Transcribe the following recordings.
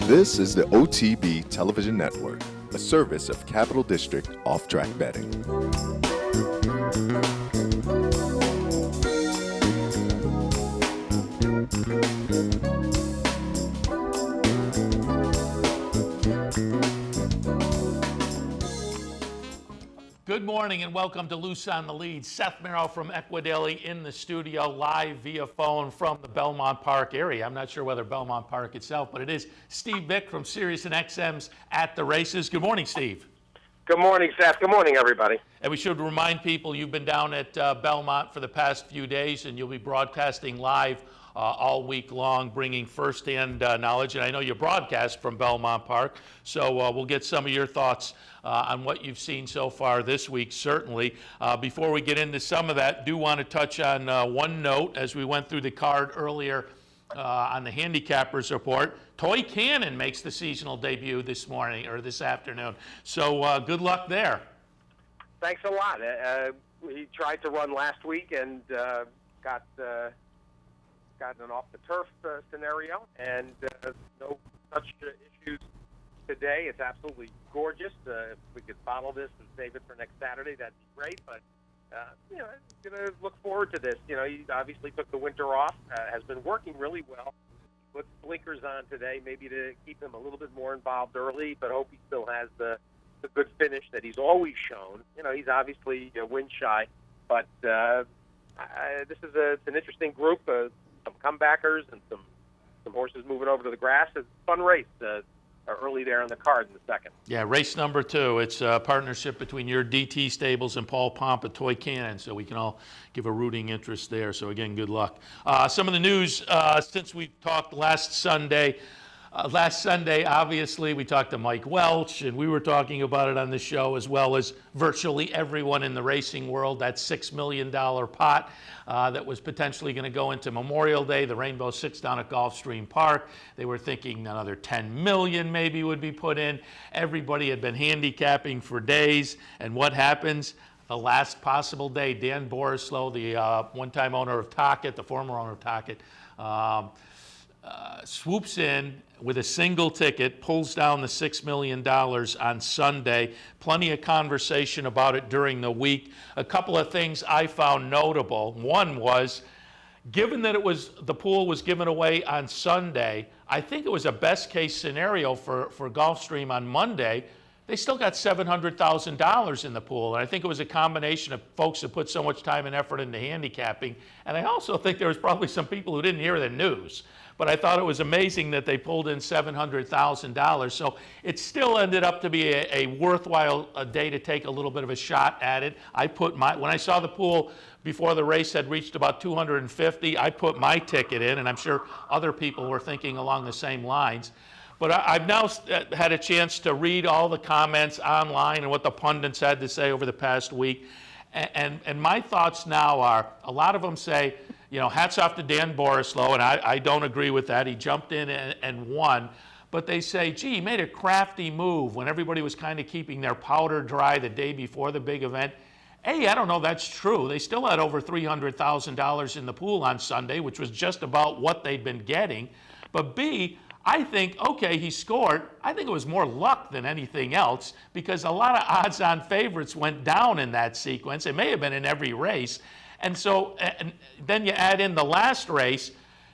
This is the OTB Television Network, a service of Capital District Off-Track Betting. Good morning and welcome to Loose on the Lead. Seth Merrill from Equidaily in the studio, live via phone from the Belmont Park area. I'm not sure whether Belmont Park itself, but it is Steve Vick from Sirius and XM's At the Races. Good morning, Steve. Good morning, Seth. Good morning, everybody. And we should remind people you've been down at Belmont for the past few days, and you'll be broadcasting live all week long, bringing firsthand knowledge. And I know you broadcast from Belmont Park, so we'll get some of your thoughts on what you've seen so far this week, certainly. Before we get into some of that, do want to touch on one note as we went through the card earlier on the Handicappers Report. Toy Cannon makes the seasonal debut this morning or this afternoon, so good luck there. Thanks a lot. He tried to run last week and got an off-the-turf scenario, and no such issues today. It's absolutely gorgeous. If we could bottle this and save it for next Saturday, that'd be great. But I'm going to look forward to this. He obviously took the winter off, has been working really well. Put blinkers on today, maybe to keep him a little bit more involved early, but hope he still has the good finish that he's always shown. He's obviously wind shy, but this is it's an interesting group. Some comebackers and some horses moving over to the grass. It's a fun race early there on the card in the second. Yeah, race number 2. It's a partnership between your DT Stables and Paul Pomp at Toy Cannon, so we can all give a rooting interest there. So again, good luck. Some of the news since we talked last Sunday. Last Sunday, obviously, we talked to Mike Welch, and we were talking about it on the show, as well as virtually everyone in the racing world. That $6 million pot that was potentially going to go into Memorial Day, the Rainbow Six down at Gulfstream Park. They were thinking another $10 million maybe would be put in. Everybody had been handicapping for days, and what happens? The last possible day, Dan Borislow, the one-time owner of Tocchet, the former owner of Tocchet, swoops in with a single ticket, pulls down the $6 million on Sunday. Plenty of conversation about it during the week. A couple of things I found notable. One was, given that the pool was given away on Sunday, I think it was a best case scenario for Gulfstream on Monday. They still got $700,000 in the pool, and I think it was a combination of folks that put so much time and effort into handicapping, and I also think there was probably some people who didn't hear the news. But I thought it was amazing that they pulled in $700,000. So it still ended up to be a worthwhile day to take a little bit of a shot at it. When I saw the pool before the race had reached about 250, I put my ticket in, and I'm sure other people were thinking along the same lines. But I've now had a chance to read all the comments online and what the pundits had to say over the past week. And my thoughts now are, a lot of them say, hats off to Dan Borislow, and I don't agree with that. He jumped in and won. But they say, gee, he made a crafty move when everybody was kind of keeping their powder dry the day before the big event. A, I don't know that's true. They still had over $300,000 in the pool on Sunday, which was just about what they'd been getting. But B, I think, okay, he scored. I think it was more luck than anything else, because a lot of odds-on favorites went down in that sequence. It may have been in every race. And so and then you add in the last race,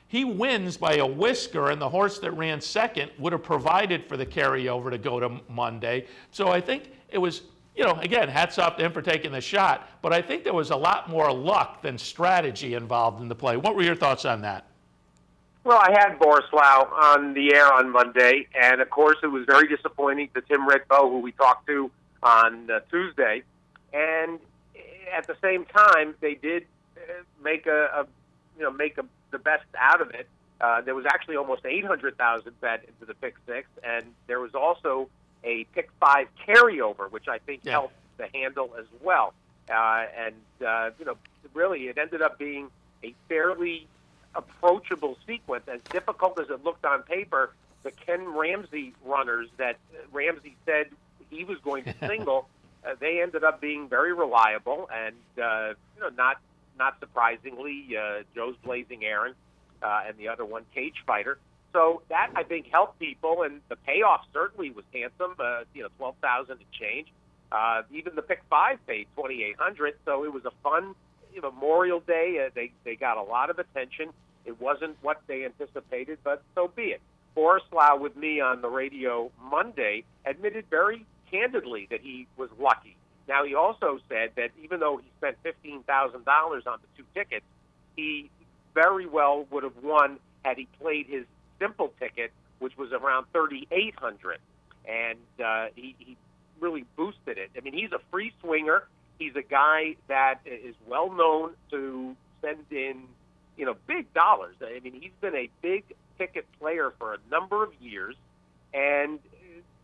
he wins by a whisker, and the horse that ran second would have provided for the carryover to go to Monday. So I think it was, again, hats off to him for taking the shot, but I think there was a lot more luck than strategy involved in the play. What were your thoughts on that? Well, I had Borislow on the air on Monday, and of course it was very disappointing to Tim Redbow, who we talked to on Tuesday. And at the same time, they did make the best out of it. There was actually almost 800,000 bet into the pick 6, and there was also a pick 5 carryover, which I think helped the handle as well. Really, it ended up being a fairly approachable sequence, as difficult as it looked on paper. The Ken Ramsey runners that Ramsey said he was going to single, they ended up being very reliable, and not surprisingly, Joe's Blazing Aaron and the other one, Cage Fighter. So that, I think, helped people, and the payoff certainly was handsome, 12,000 and change. Even the pick 5 paid 2,800, so it was a fun Memorial Day. They got a lot of attention. It wasn't what they anticipated, but so be it. Borislav, with me on the radio Monday, admitted very candidly that he was lucky. Now, he also said that even though he spent $15,000 on the 2 tickets, he very well would have won had he played his simple ticket, which was around 3,800, and he really boosted it. I mean, he's a free swinger. He's a guy that is well known to send in, big dollars. I mean, he's been a big ticket player for a number of years, and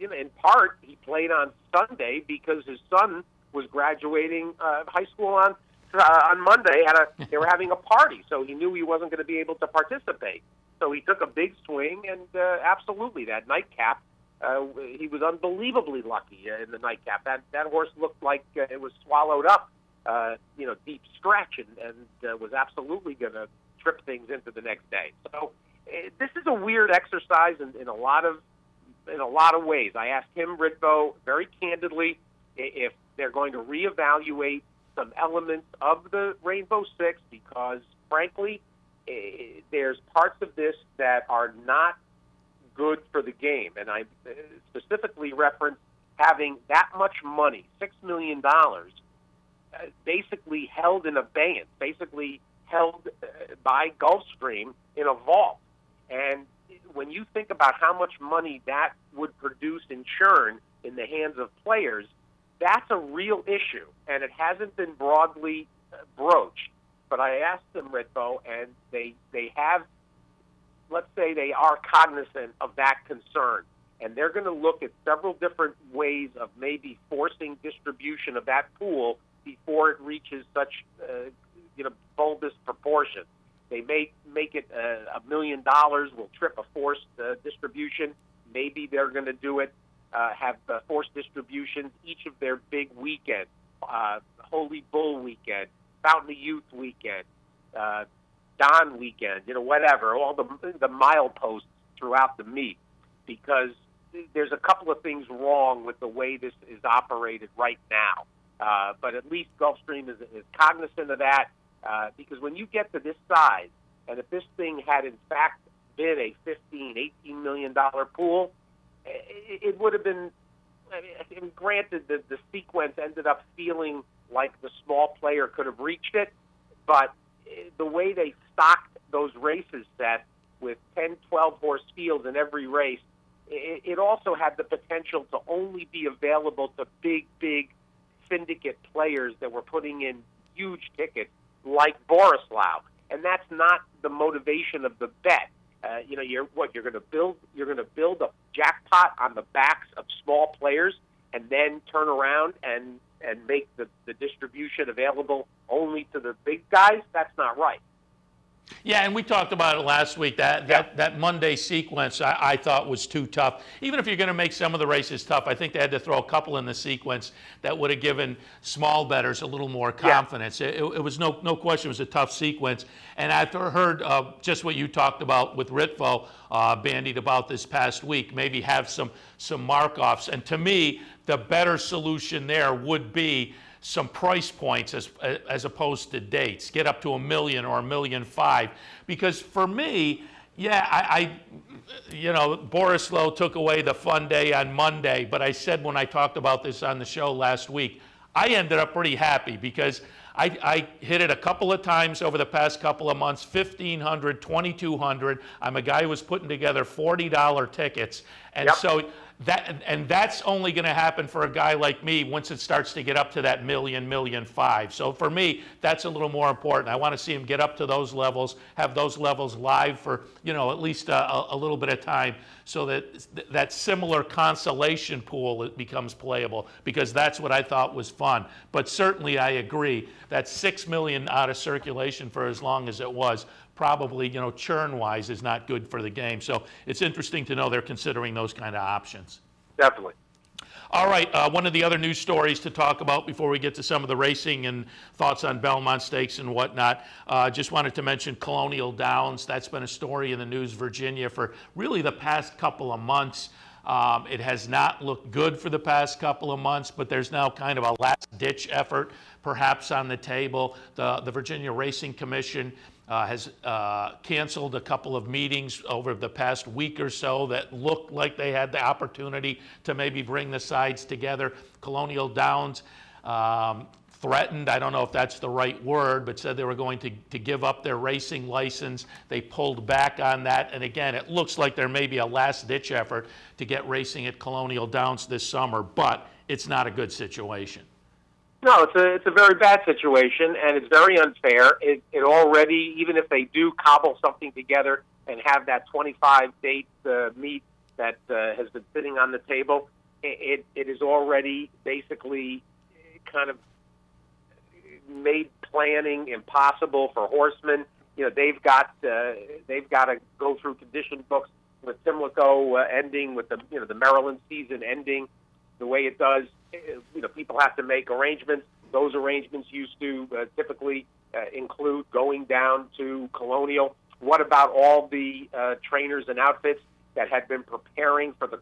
in part, he played on Sunday because his son was graduating high school on Monday. They were having a party, so he knew he wasn't going to be able to participate. So he took a big swing, and absolutely, that nightcap, he was unbelievably lucky in the nightcap. That horse looked like it was swallowed up, deep stretch, and was absolutely going to trip things into the next day. So this is a weird exercise in a lot of ways. I asked him, Ritvo, very candidly, if they're going to reevaluate some elements of the Rainbow Six, because, frankly, there's parts of this that are not good for the game. And I specifically referenced having that much money, $6 million, basically held in abeyance, basically held by Gulfstream in a vault. And when you think about how much money that would produce in churn in the hands of players, that's a real issue, and it hasn't been broadly broached. But I asked them, Ritvo, and they have, let's say they are cognizant of that concern, and they're going to look at several different ways of maybe forcing distribution of that pool before it reaches such, bulbous proportions. They may make it $1 million, will trip a forced distribution. Maybe they're going to do it, have forced distributions each of their big weekends, Holy Bull weekend, Fountain of Youth weekend, Don weekend, whatever, all the mileposts throughout the meet, because there's a couple of things wrong with the way this is operated right now. But at least Gulfstream is cognizant of that, because when you get to this size, and if this thing had in fact been a $15, $18 million pool, it would have been, granted that the sequence ended up feeling like the small player could have reached it, but the way they stocked those races set with 10, 12 horse fields in every race, it also had the potential to only be available to big syndicate players that were putting in huge tickets like Borislav, and that's not the motivation of the bet. You're going to build a jackpot on the backs of small players, and then turn around and make the distribution available only to the big guys? That's not right. Yeah, and we talked about it last week. That Monday sequence I thought was too tough. Even if you're going to make some of the races tough, I think they had to throw a couple in the sequence that would have given small bettors a little more confidence. Yeah. It was no question it was a tough sequence. And I've heard just what you talked about with Ritvo bandied about this past week, maybe have some mark-offs. And to me, the better solution there would be some price points as opposed to dates. Get up to $1 million or $1.5 million, because for me, Borislav took away the fun day on Monday, but I said when I talked about this on the show last week, I ended up pretty happy because I hit it a couple of times over the past couple of months, $1,500, $2,200. I'm a guy who was putting together $40 tickets, and so that's only going to happen for a guy like me once it starts to get up to that $1 million, $1.5 million. So for me, that's a little more important. I want to see him get up to those levels, have those levels live for at least a little bit of time, so that similar consolation pool becomes playable, because that's what I thought was fun. But certainly I agree that $6 million out of circulation for as long as it was probably, churn-wise is not good for the game. So it's interesting to know they're considering those kind of options. Definitely. All right, one of the other news stories to talk about before we get to some of the racing and thoughts on Belmont Stakes and whatnot, just wanted to mention Colonial Downs. That's been a story in the news, Virginia, for really the past couple of months. It has not looked good for the past couple of months, but there's now kind of a last-ditch effort perhaps on the table. The Virginia Racing Commission has canceled a couple of meetings over the past week or so that looked like they had the opportunity to maybe bring the sides together. Colonial Downs threatened, I don't know if that's the right word, but said they were going to give up their racing license. They pulled back on that. And again, it looks like there may be a last-ditch effort to get racing at Colonial Downs this summer, but it's not a good situation. No, it's a very bad situation, and it's very unfair. It already, even if they do cobble something together and have that 25-date meet that has been sitting on the table, it is already basically kind of made planning impossible for horsemen. You know, they've got to go through condition books with Pimlico ending, with the Maryland season ending the way it does. You know, people have to make arrangements. Those arrangements used to typically include going down to Colonial. What about all the trainers and outfits that had been preparing for the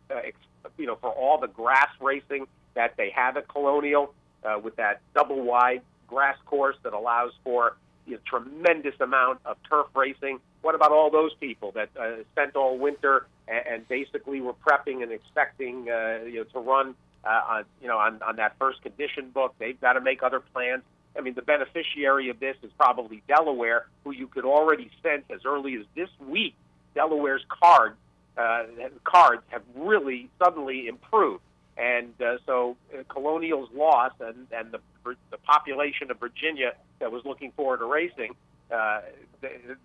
for all the grass racing that they have at Colonial with that double wide grass course that allows for tremendous amount of turf racing? What about all those people that spent all winter and basically were prepping and expecting to run on that first condition book? They've got to make other plans. I mean, the beneficiary of this is probably Delaware, who you could already sense as early as this week. Delaware's cards have really suddenly improved, and so Colonial's loss and the population of Virginia that was looking forward to racing,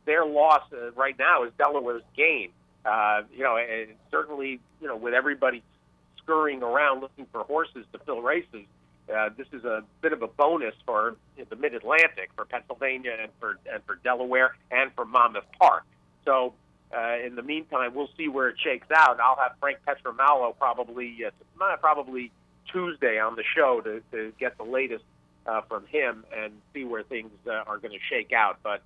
their loss right now is Delaware's gain. And certainly, with everybody scurrying around looking for horses to fill races, this is a bit of a bonus for the Mid-Atlantic, for Pennsylvania, and for Delaware, and for Monmouth Park. So, in the meantime, we'll see where it shakes out. I'll have Frank Petramalo probably Tuesday on the show to get the latest from him and see where things are going to shake out. But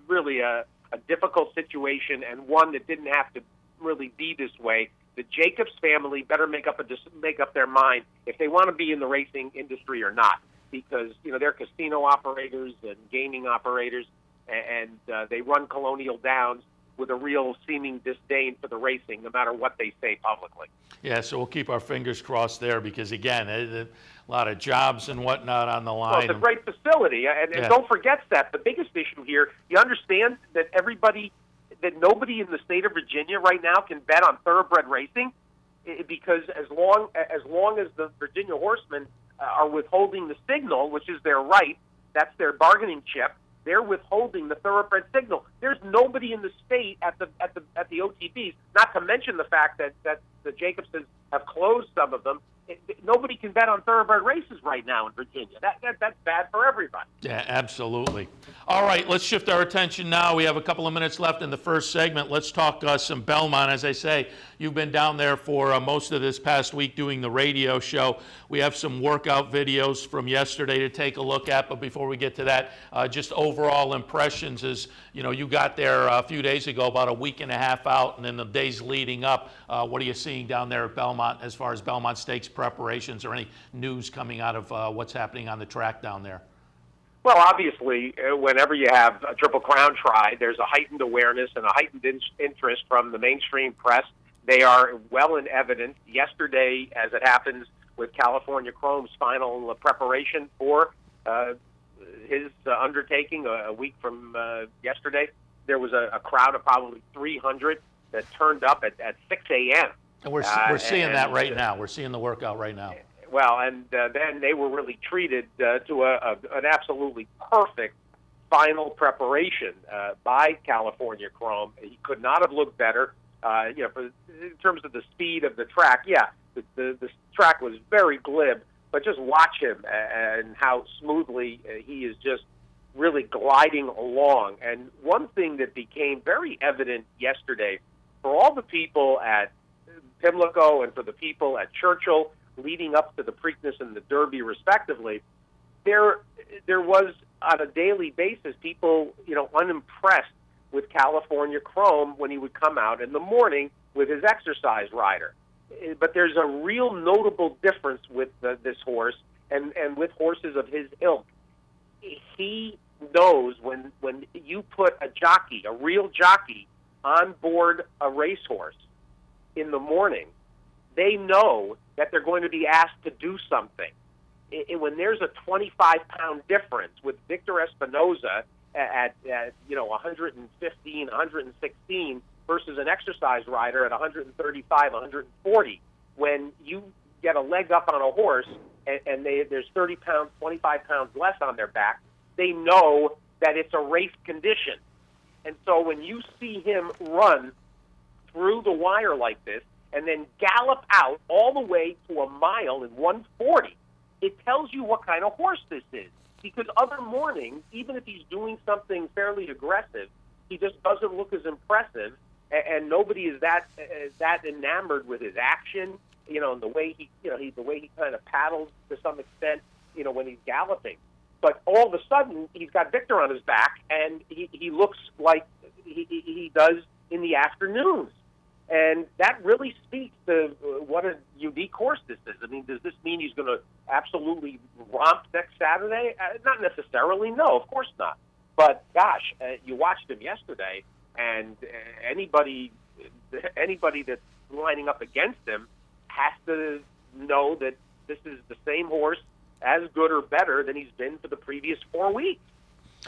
really a difficult situation, and one that didn't have to really be this way. The Jacobs family better make up their mind if they want to be in the racing industry or not, because they're casino operators and gaming operators, and they run Colonial Downs with a real seeming disdain for the racing, no matter what they say publicly. Yeah, so we'll keep our fingers crossed there, because again, a lot of jobs and whatnot on the line. Well, it's a great facility, and don't forget that the biggest issue here. You understand that nobody in the state of Virginia right now can bet on thoroughbred racing, because as long as the Virginia horsemen are withholding the signal, which is their right, that's their bargaining chip. They're withholding the thoroughbred signal. There's nobody in the state at the OTBs. Not to mention the fact that the Jacobsons have closed some of them. Nobody can bet on thoroughbred races right now in Virginia. That's bad for everybody. Yeah, absolutely. All right, let's shift our attention now. We have a couple of minutes left in the first segment. Let's talk some Belmont. As I say, you've been down there for most of this past week doing the radio show. We have some workout videos from yesterday to take a look at, but before we get to that, just overall impressions is, you got there a few days ago, about a week and a half out, and then the days leading up. What are you seeing down there at Belmont as far as Belmont Stakes preparations, or any news coming out of what's happening on the track down there? Well, obviously, whenever you have a Triple Crown Tried, there's a heightened awareness and a heightened interest from the mainstream press. They are well in evidence. Yesterday, as it happens with California Chrome's final preparation for his undertaking a week from yesterday, there was a crowd of probably 300 that turned up at 6 a.m. And we're seeing that right now. We're seeing the workout right now. Well, and then they were really treated to an absolutely perfect final preparation by California Chrome. He could not have looked better. In terms of the speed of the track, the track was very glib, but just watch him and how smoothly he is just really gliding along. And one thing that became very evident yesterday for all the people at Pimlico and for the people at Churchill leading up to the Preakness and the Derby, respectively, there was on a daily basis people, unimpressed with California Chrome when he would come out in the morning with his exercise rider. But there's a real notable difference with this horse and with horses of his ilk. He knows when you put a real jockey, on board a racehorse in the morning, they know that they're going to be asked to do something. When there's a 25-pound difference with Victor Espinoza at 115, 116 versus an exercise rider at 135, 140, when you get a leg up on a horse and there's 30 pounds, 25 pounds less on their back, they know that it's a race condition. And so when you see him run through the wire like this and then gallop out all the way to a mile in 140, it tells you what kind of horse this is. Because other mornings, even if he's doing something fairly aggressive, he just doesn't look as impressive, and nobody is that enamored with his action, and the way he kind of paddles to some extent, when he's galloping. But all of a sudden, he's got Victor on his back, and he looks like he does in the afternoons. And that really speaks to what a unique horse this is. I mean, does this mean he's going to absolutely romp next Saturday? Not necessarily, no, of course not. But, gosh, you watched him yesterday, and anybody that's lining up against him has to know that this is the same horse, as good or better than he's been for the previous 4 weeks.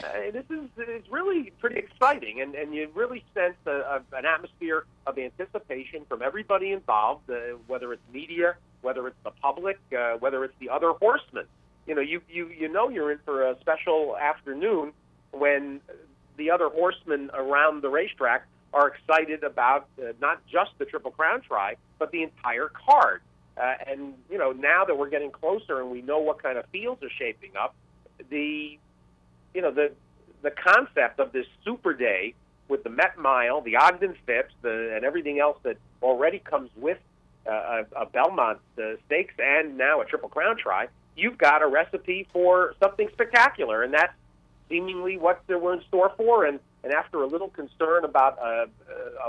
It's really pretty exciting, and you really sense an atmosphere of anticipation from everybody involved, whether it's media, whether it's the public, whether it's the other horsemen. You're in for a special afternoon when the other horsemen around the racetrack are excited about not just the Triple Crown Try, but the entire card. And now that we're getting closer and we know what kind of fields are shaping up, the concept of this super day with the Met Mile, the Ogden Phipps, and everything else that already comes with a Belmont Stakes and now a Triple Crown Try, you've got a recipe for something spectacular, and that's seemingly what we're in store for. And after a little concern about a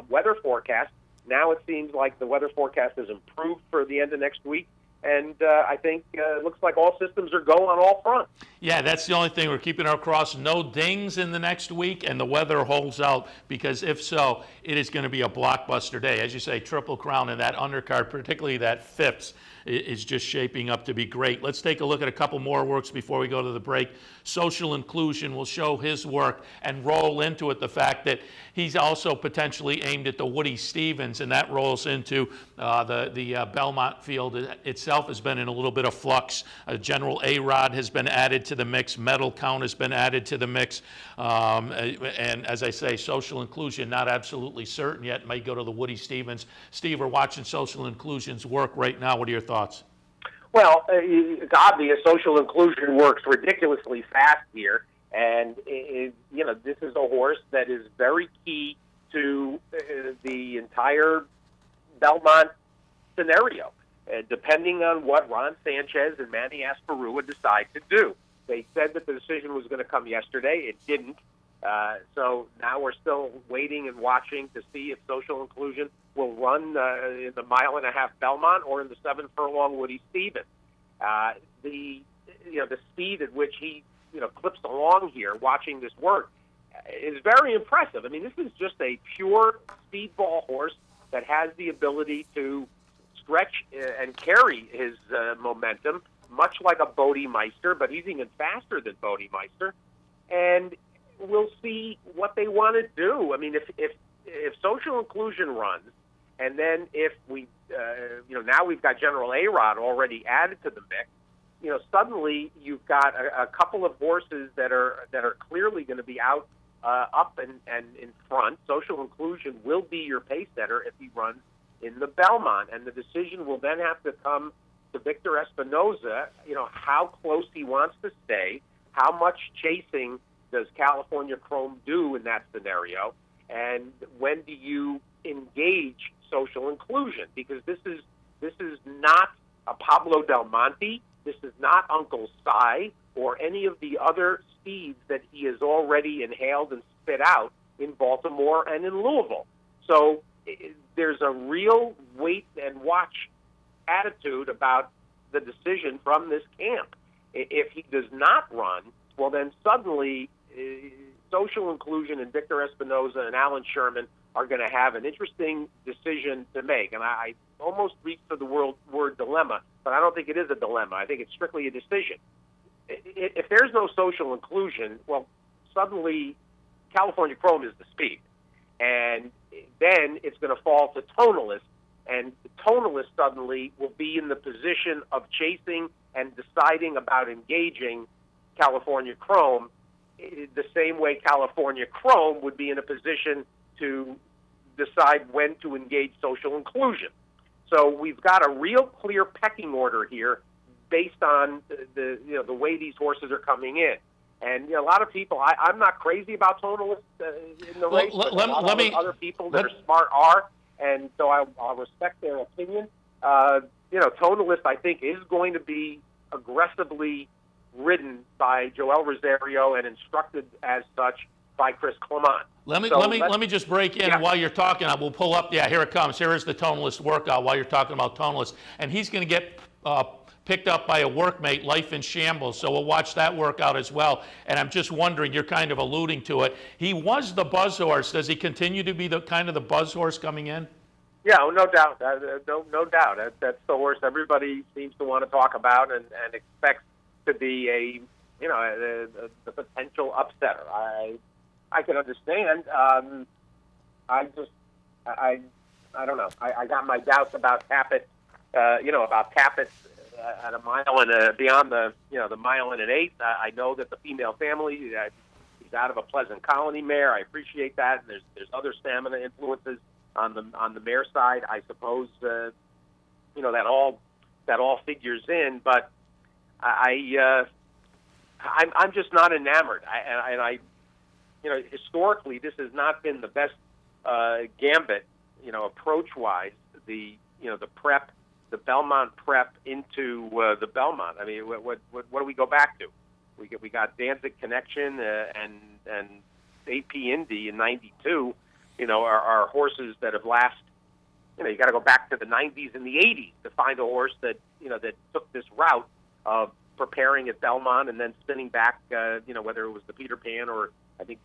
weather forecast, now it seems like the weather forecast has improved for the end of next week, and I think it looks like all systems are go on all fronts. Yeah, that's the only thing. We're keeping our cross. No dings in the next week, and the weather holds out, because if so, it is going to be a blockbuster day. As you say, Triple Crown and that undercard, particularly that Phipps, is just shaping up to be great. Let's take a look at a couple more works before we go to the break. Social Inclusion will show his work and roll into it the fact that he's also potentially aimed at the Woody Stephens, and that rolls into the Belmont field itself has been in a little bit of flux. General A-Rod has been added to the mix. Medal count has been added to the mix. And as I say, Social Inclusion, not absolutely certain yet, may go to the Woody Stephens. Steve, we're watching Social Inclusion's work right now. What are your thoughts? Well, it's obvious Social Inclusion works ridiculously fast here, and this is a horse that is very key to the entire Belmont scenario, depending on what Ron Sanchez and Manny Asparua decide to do. They said that the decision was going to come yesterday. It didn't. So now we're still waiting and watching to see if Social Inclusion will run in the 1.5-mile Belmont or in the 7-furlong Woody Stephens. The speed at which he clips along here, watching this work, is very impressive. I mean, this is just a pure speedball horse that has the ability to stretch and carry his momentum, much like a Bodemeister, but he's even faster than Bodemeister. And we'll see what they want to do. I mean, if Social Inclusion runs, and then if we, now we've got General A-Rod already added to the mix, suddenly you've got a couple of horses that are clearly going to be out up and in front. Social Inclusion will be your pace setter if he runs in the Belmont, and the decision will then have to come to Victor Espinoza, how close he wants to stay, how much chasing does California Chrome do in that scenario, and when do you engage Social Inclusion? Because this is not Pablo Del Monte. This is not Uncle Si or any of the other seeds that he has already inhaled and spit out in Baltimore and in Louisville. So there's a real wait and watch attitude about the decision from this camp. If he does not run, well, then suddenly social inclusion and Victor Espinoza and Alan Sherman are going to have an interesting decision to make. And I almost reached for the word dilemma, but I don't think it is a dilemma. I think it's strictly a decision. If there's no social inclusion, well, suddenly California Chrome is the speed. And then it's going to fall to Tonalist, and Tonalist suddenly will be in the position of chasing and deciding about engaging California Chrome the same way California Chrome would be in a position to decide when to engage social inclusion. So we've got a real clear pecking order here based on the way these horses are coming in. And a lot of people, I'm not crazy about Tonalist in the race, but other people that are smart are, and so I'll respect their opinion. Tonalist, I think, is going to be aggressively ridden by Joel Rosario and instructed as such by Chris Clement. Let me just break in while you're talking. I will pull up. Yeah, here it comes. Here is the Tonalist workout while you're talking about Tonalist, and he's going to get picked up by a workmate, Life in Shambles. So we'll watch that workout as well. And I'm just wondering, you're kind of alluding to it. He was the buzz horse. Does he continue to be the kind of the buzz horse coming in? Yeah, no doubt. No doubt. That's the horse everybody seems to want to talk about and expects to be the potential upsetter. I can understand. I don't know. I got my doubts about Tapit. About Tapit at a mile and beyond the mile and an eighth. I know that the female family, he's out of a Pleasant Colony mare. I appreciate that. And there's other stamina influences on the mare side. I suppose that all figures in. But I'm just not enamored. Historically, this has not been the best gambit, approach-wise. The prep, the Belmont prep into the Belmont. I mean, what do we go back to? We got Danzig Connection and AP Indy in '92. Are horses that have last. You got to go back to the '90s and the '80s to find a horse that that took this route of preparing at Belmont and then spinning back. Whether it was the Peter Pan or I think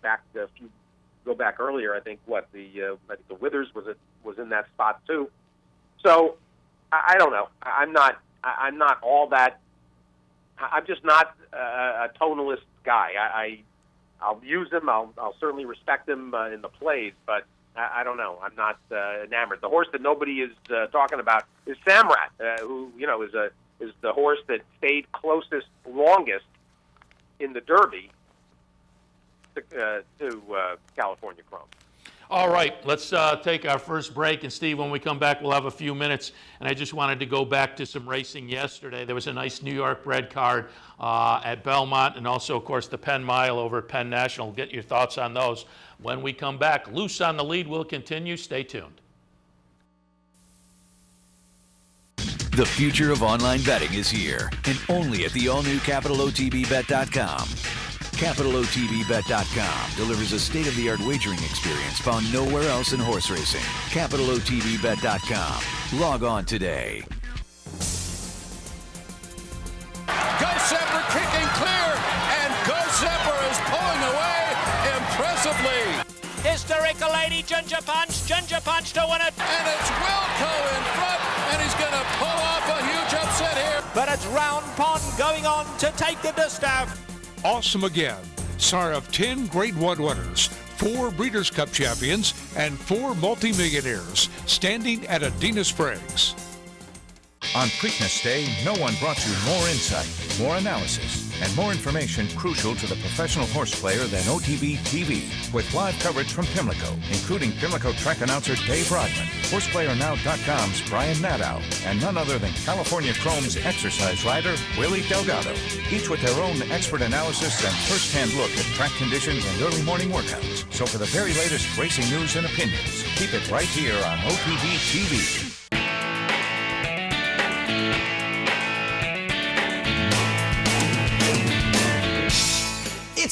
go back earlier. I think the Withers was in that spot too. So I don't know. I'm not all that. I'm just not a Tonalist guy. I'll use him. I'll certainly respect him in the plays, but I don't know. I'm not enamored. The horse that nobody is talking about is Samrat, who is the horse that stayed closest, longest in the Derby to California Chrome. All right, let's take our first break. And, Steve, when we come back, we'll have a few minutes. And I just wanted to go back to some racing yesterday. There was a nice New York bred card at Belmont and also, of course, the Penn Mile over at Penn National. Get your thoughts on those when we come back. Loose on the Lead will continue. Stay tuned. The future of online betting is here, and only at the all-new CapitalOTBBet.com. CapitalOTBBet.com delivers a state-of-the-art wagering experience found nowhere else in horse racing. CapitalOTBBet.com. Log on today. Go Sepper kicking clear, and Go Sepper is pulling away impressively. Hysterical Lady Ginger Punch to win it. And it's Wilco in front, and he's going to pull off a huge upset here. But it's Round Pond going on to take the distaff. Awesome again. Sire of 10 Grade 1 winners, 4 Breeders' Cup champions, and 4 multimillionaires, standing at Adena Springs. On Preakness Day, no one brought you more insight, more analysis, and more information crucial to the professional horse player than OTB TV, with live coverage from Pimlico, including Pimlico track announcer Dave Rodman, HorsePlayerNow.com's Brian Nadow, and none other than California Chrome's exercise rider, Willie Delgado, each with their own expert analysis and first-hand look at track conditions and early morning workouts. So for the very latest racing news and opinions, keep it right here on OTB TV.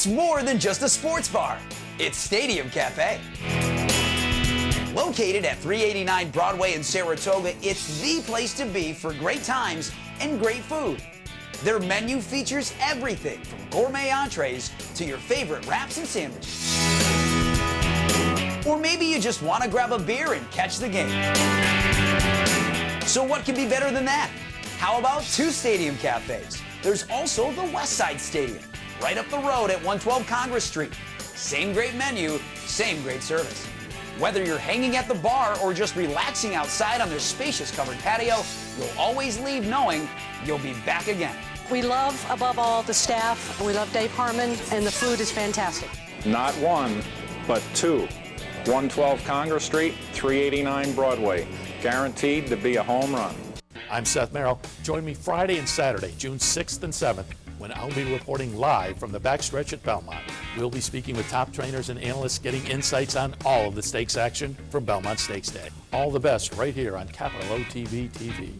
It's more than just a sports bar. It's Stadium Cafe. Located at 389 Broadway in Saratoga, it's the place to be for great times and great food. Their menu features everything from gourmet entrees to your favorite wraps and sandwiches. Or maybe you just want to grab a beer and catch the game. So what could be better than that? How about 2 Stadium Cafes? There's also the Westside Stadium, right up the road at 112 Congress Street. Same great menu, same great service. Whether you're hanging at the bar or just relaxing outside on their spacious covered patio, you'll always leave knowing you'll be back again. We love, above all, the staff. We love Dave Harmon, and the food is fantastic. Not 1, but 2. 112 Congress Street, 389 Broadway. Guaranteed to be a home run. I'm Seth Merrill. Join me Friday and Saturday, June 6th and 7th, when I'll be reporting live from the backstretch at Belmont. We'll be speaking with top trainers and analysts, getting insights on all of the stakes action from Belmont Stakes Day. All the best right here on Capital OTB TV.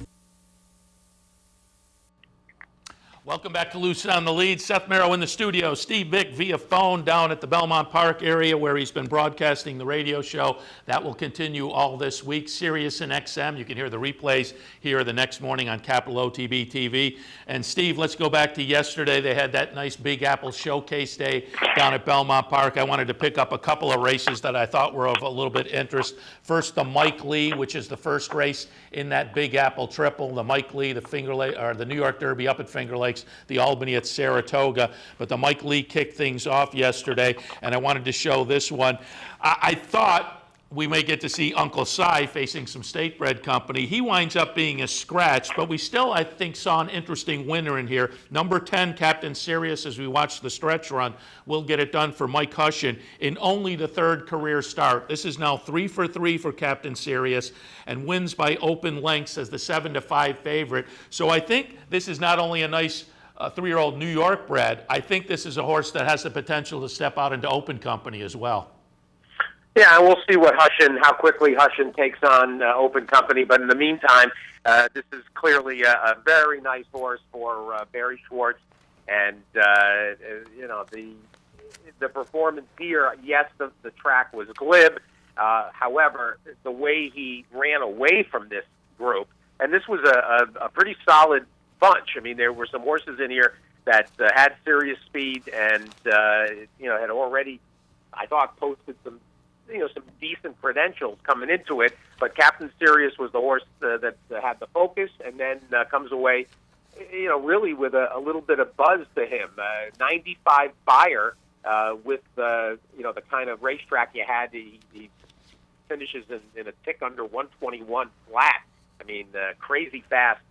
Welcome back to Lucid on the Lead. Seth Merrill in the studio. Steve Vick via phone down at the Belmont Park area where he's been broadcasting the radio show. That will continue all this week. Sirius and XM. You can hear the replays here the next morning on Capital OTB TV. And Steve, let's go back to yesterday. They had that nice Big Apple Showcase Day down at Belmont Park. I wanted to pick up a couple of races that I thought were of a little bit interest. First, the Mike Lee, which is the first race in that Big Apple Triple. The Mike Lee, the New York Derby up at Finger Lakes, the Albany at Saratoga. But the Mike Lee kicked things off yesterday, and I wanted to show this one. I thought we may get to see Uncle Si facing some State Bred company. He winds up being a scratch, but we still, I think, saw an interesting winner in here. Number 10, Captain Sirius, as we watch the stretch run, will get it done for Mike Hushin in only the 3rd career start. This is now 3 for 3 for Captain Sirius and wins by open lengths as the 7-5 favorite. So I think this is not only a nice 3-year-old New York bred, I think this is a horse that has the potential to step out into open company as well. Yeah, and we'll see how quickly Hushin takes on open company. But in the meantime, this is clearly a very nice horse for Barry Schwartz. And, the performance here, yes, the track was glib. However, the way he ran away from this group, and this was a pretty solid bunch. I mean, there were some horses in here that had serious speed and, had already, I thought, posted some decent credentials coming into it, but Captain Sirius was the horse that had the focus, and then comes away, really with a little bit of buzz to him. 95 buyer with the kind of racetrack you had. He finishes in a tick under 121 flat. I mean, crazy fast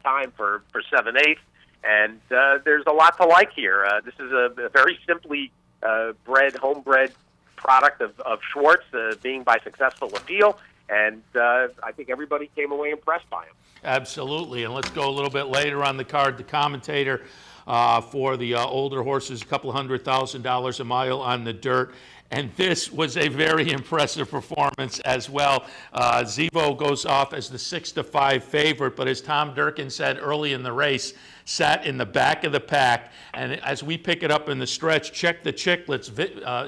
time for 7/8, and there's a lot to like here. This is a very simply homebred product of Schwartz, being by successful appeal, and I think everybody came away impressed by him. Absolutely, and let's go a little bit later on the card. The commentator for the older horses, a couple $100,000 a mile on the dirt. And this was a very impressive performance as well. Zevo goes off as the 6-5 favorite, but as Tom Durkin said early in the race, sat in the back of the pack. And as we pick it up in the stretch, check the chicklets.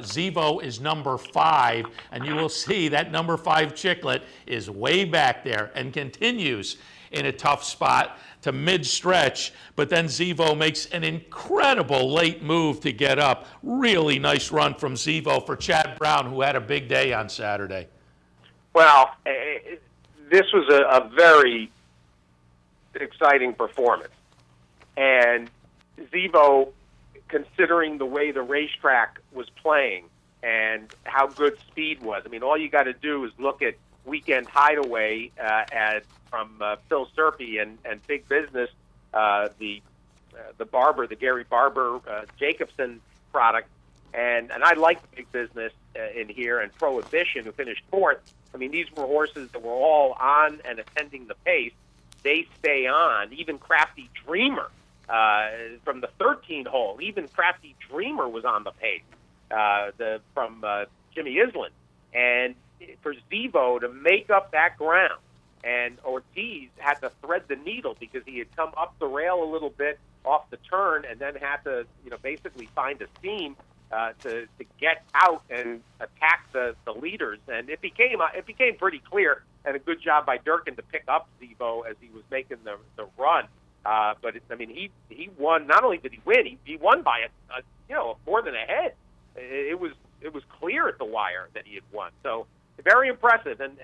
Zevo is number 5, and you will see that number 5 chicklet is way back there and continues in a tough spot to mid-stretch, but then Zevo makes an incredible late move to get up. Really nice run from Zevo for Chad Brown, who had a big day on Saturday. Well, this was a very exciting performance. And Zevo, considering the way the racetrack was playing and how good speed was, I mean, all you got to do is look at Weekend Hideaway from Phil Serpy and Big Business, the Barber, the Gary Barber Jacobson product, and I like Big Business in here, and Prohibition, who finished 4th. I mean, these were horses that were all on and attending the pace. They stay on. Even Crafty Dreamer from the 13th hole, even Crafty Dreamer was on the pace from Jimmy Island. And for Zevo to make up that ground, and Ortiz had to thread the needle because he had come up the rail a little bit off the turn and then had to, basically find a seam to get out and attack the leaders. And it became pretty clear, and a good job by Durkin to pick up Zebo as he was making the run. But he won. Not only did he win, he won by more than a head. It was clear at the wire that he had won. So very impressive, and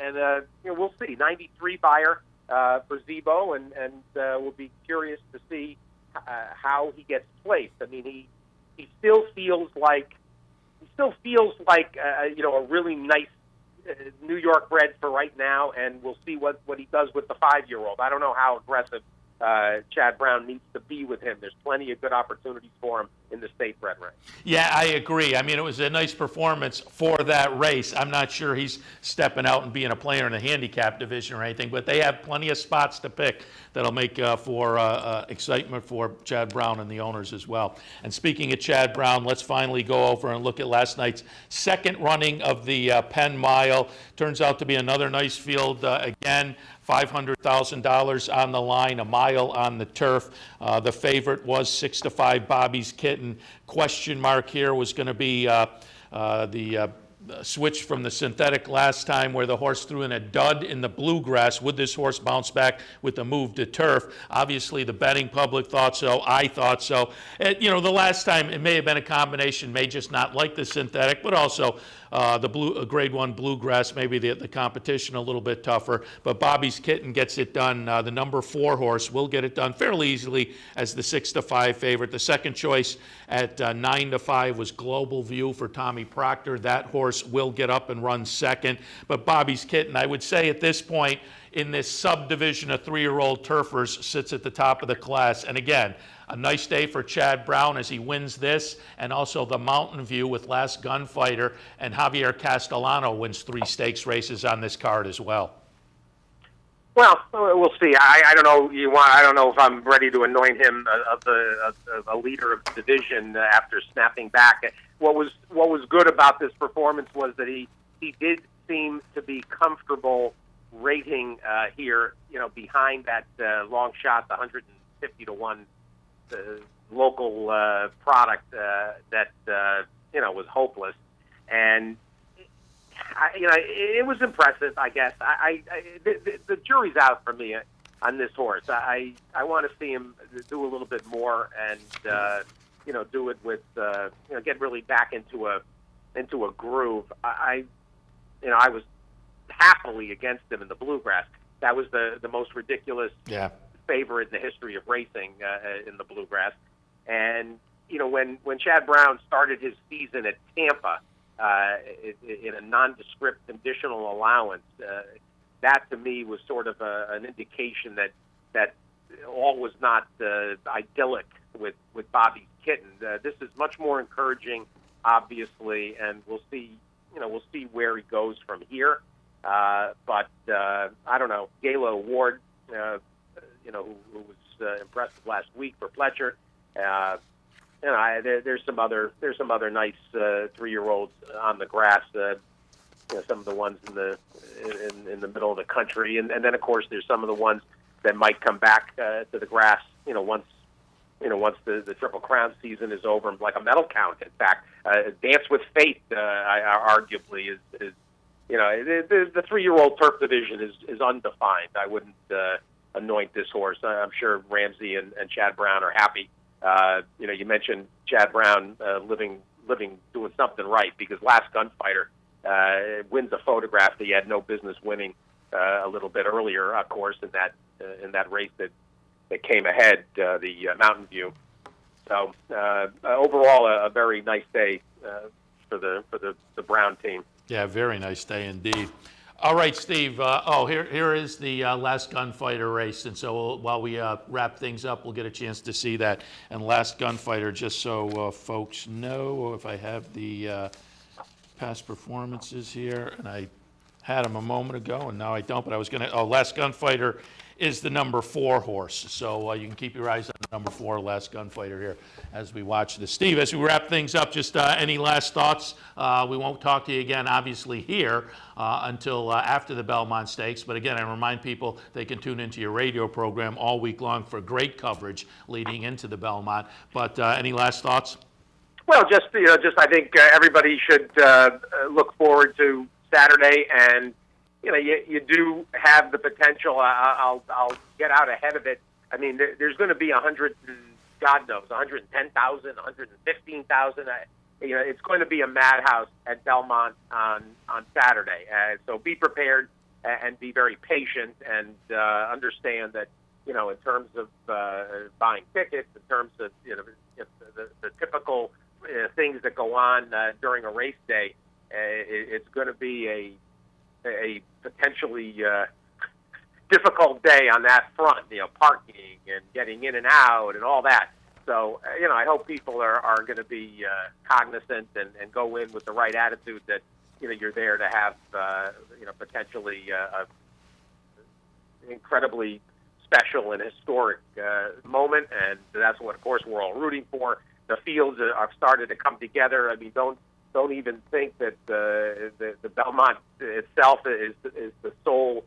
we'll see. 93 buyer for Zebo, and we'll be curious to see how he gets placed. I mean, he still feels like a really nice New York bred for right now, and we'll see what he does with the 5-year-old. I don't know how aggressive Chad Brown needs to be with him. There's plenty of good opportunities for him in the state bred range. Yeah, I agree. I mean, it was a nice performance for that race. I'm not sure he's stepping out and being a player in the handicap division or anything, but they have plenty of spots to pick that'll make for excitement for Chad Brown and the owners as well. And speaking of Chad Brown, let's finally go over and look at last night's second running of the Penn Mile. Turns out to be another nice field again. $500,000 on the line, a mile on the turf. The favorite was 6-5 Bobby's Kitten. Question mark here was going to be the switch from the synthetic last time where the horse threw in a dud in the bluegrass. Would this horse bounce back with the move to turf? Obviously, the betting public thought so. I thought so. The last time it may have been a combination, may just not like the synthetic, but also the Grade 1 bluegrass, maybe the competition a little bit tougher. But Bobby's Kitten gets it done. The number 4 horse will get it done fairly easily as the 6-5 favorite. The second choice at 9-5 was Global View for Tommy Proctor. That horse will get up and run second. But Bobby's Kitten, I would say at this point in this subdivision of 3-year-old turfers, sits at the top of the class. And again, a nice day for Chad Brown as he wins this, and also the Mountain View with Last Gunfighter, and Javier Castellano wins 3 stakes races on this card as well. Well, we'll see. I don't know. I don't know if I'm ready to anoint him a leader of the division after snapping back. What was good about this performance was that he did seem to be comfortable rating here, behind that long shot, the 150 to 1 local product that was hopeless, and it was impressive. I guess the jury's out for me on this horse. I want to see him do a little bit more and do it with get really back into a groove. I was happily against him in the bluegrass. That was the most ridiculous favorite in the history of racing in the bluegrass. And when Chad Brown started his season at Tampa in a nondescript conditional allowance, that to me was sort of an indication that all was not idyllic with Bobby's Kitten. This is much more encouraging, obviously, and we'll see where he goes from here. But I don't know. Gala Ward, who was impressive last week for Fletcher. There's some other nice 3-year-olds on the grass. Some of the ones in the middle of the country, and then of course there's some of the ones that might come back to the grass. Once the Triple Crown season is over, like a medal count. In fact, Dance with Fate, arguably is the 3-year-old turf division is undefined. I wouldn't anoint this horse. I'm sure Ramsey and Chad Brown are happy. You mentioned Chad Brown doing something right, because Last Gunfighter wins a photograph that he had no business winning a little bit earlier, of course, in that race that came ahead, the Mountain View. So overall, a very nice day for the Brown team. Yeah, very nice day indeed. All right, Steve. Here is the Last Gunfighter race, and so while we wrap things up, we'll get a chance to see that. And Last Gunfighter, just so folks know, if I have the past performances here, and I had them a moment ago, and now I don't. But I was going to. Last Gunfighter is the number 4 horse, so you can keep your eyes on the number 4 Last Gunfighter here as we watch this. Steve, as we wrap things up, just any last thoughts? We won't talk to you again, obviously, here until after the Belmont Stakes. But again, I remind people they can tune into your radio program all week long for great coverage leading into the Belmont. But any last thoughts? Well, just I think everybody should look forward to Saturday, and you do have the potential. I'll get out ahead of it. I mean, there's going to be 100, God knows, 110,000, 115,000. It's going to be a madhouse at Belmont on Saturday. So be prepared and be very patient, and understand that in terms of buying tickets, in terms of the typical things that go on during a race day, it's going to be a potentially difficult day on that front. Parking and getting in and out and all that. So I hope people are going to be cognizant and go in with the right attitude that you're there to have potentially incredibly special and historic moment, and that's what, of course, we're all rooting for. The fields have started to come together. I mean, don't even think that the Belmont itself is the sole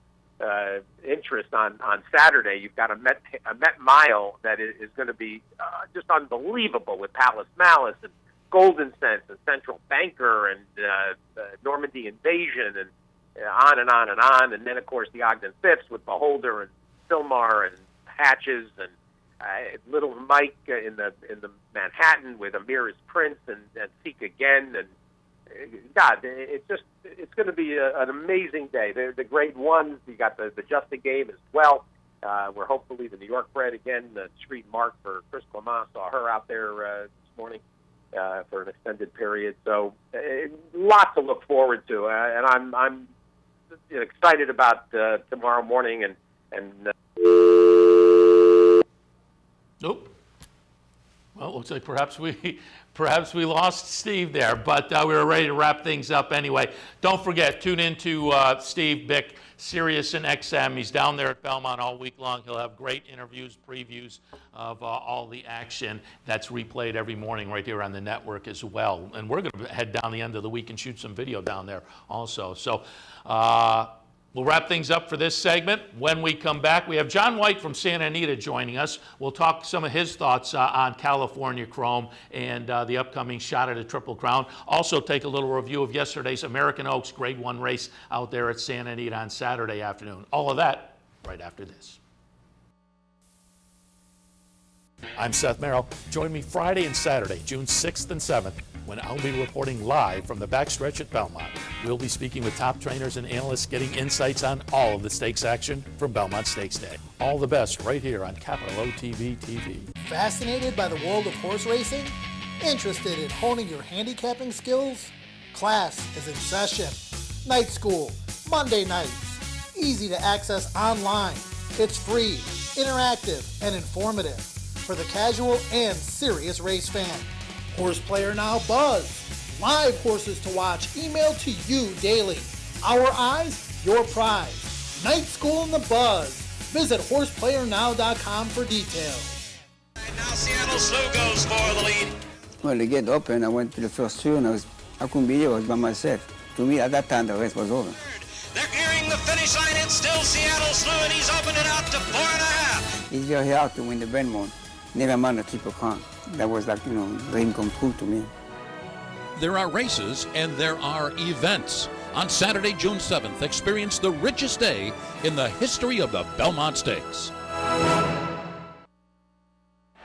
interest on Saturday. You've got a Met Mile that is going to be just unbelievable, with Palace Malice and Golden Sense and Central Banker and Normandy Invasion and on and on and on. And then, of course, the Ogden Fifths with Beholder and Silmar and Hatches and Little Mike in the Manhattan with Amir's Prince and Seek Again. And God, it's going to be an amazing day. The grade ones, you got the Just a Game as well. We're hopefully the New York bred again. The street mark for Chris Clement, saw her out there this morning for an extended period. So lots to look forward to, and I'm excited about tomorrow morning and. Nope. Well, it looks like perhaps we lost Steve there, but we were ready to wrap things up anyway. Don't forget, tune in to Steve Bick, Sirius and XM. He's down there at Belmont all week long. He'll have great interviews, previews of all the action that's replayed every morning right here on the network as well. And we're going to head down the end of the week and shoot some video down there also. So we'll wrap things up for this segment. When we come back, we have John White from Santa Anita joining us. We'll talk some of his thoughts on California Chrome and the upcoming shot at a Triple Crown. Also take a little review of yesterday's American Oaks Grade 1 race out there at Santa Anita on Saturday afternoon. All of that right after this. I'm Seth Merrill. Join me Friday and Saturday, June 6th and 7th, when I'll be reporting live from the backstretch at Belmont. We'll be speaking with top trainers and analysts, getting insights on all of the stakes action from Belmont Stakes Day. All the best right here on Capital OTB TV. Fascinated by the world of horse racing? Interested in honing your handicapping skills? Class is in session. Night school, Monday nights. Easy to access online. It's free, interactive, and informative for the casual and serious race fan. Horse Player Now Buzz. Live horses to watch emailed to you daily. Our eyes, your prize. Night School in the Buzz. Visit horseplayernow.com for details. And now Seattle Slew goes for the lead. Well, the gate opened. I went to the first two, and I couldn't believe I was by myself. To me, at that time, the race was over. They're nearing the finish line. It's still Seattle Slew, and he's opened it out to 4.5. He's just here to win the Belmont. Never mind the Triple Crown. That was like, dream come true to me. There are races and there are events. On Saturday, June 7th, experience the richest day in the history of the Belmont Stakes.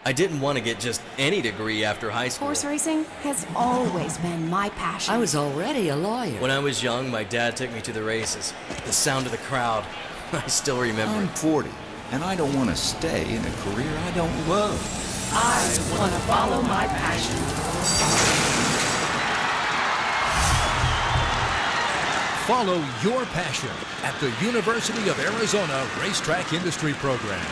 I didn't want to get just any degree after high school. Horse racing has always been my passion. I was already a lawyer. When I was young, my dad took me to the races. The sound of the crowd. I still remember. I'm 40, and I don't want to stay in a career I don't love. I want to follow my passion. Follow your passion at the University of Arizona Racetrack Industry Program.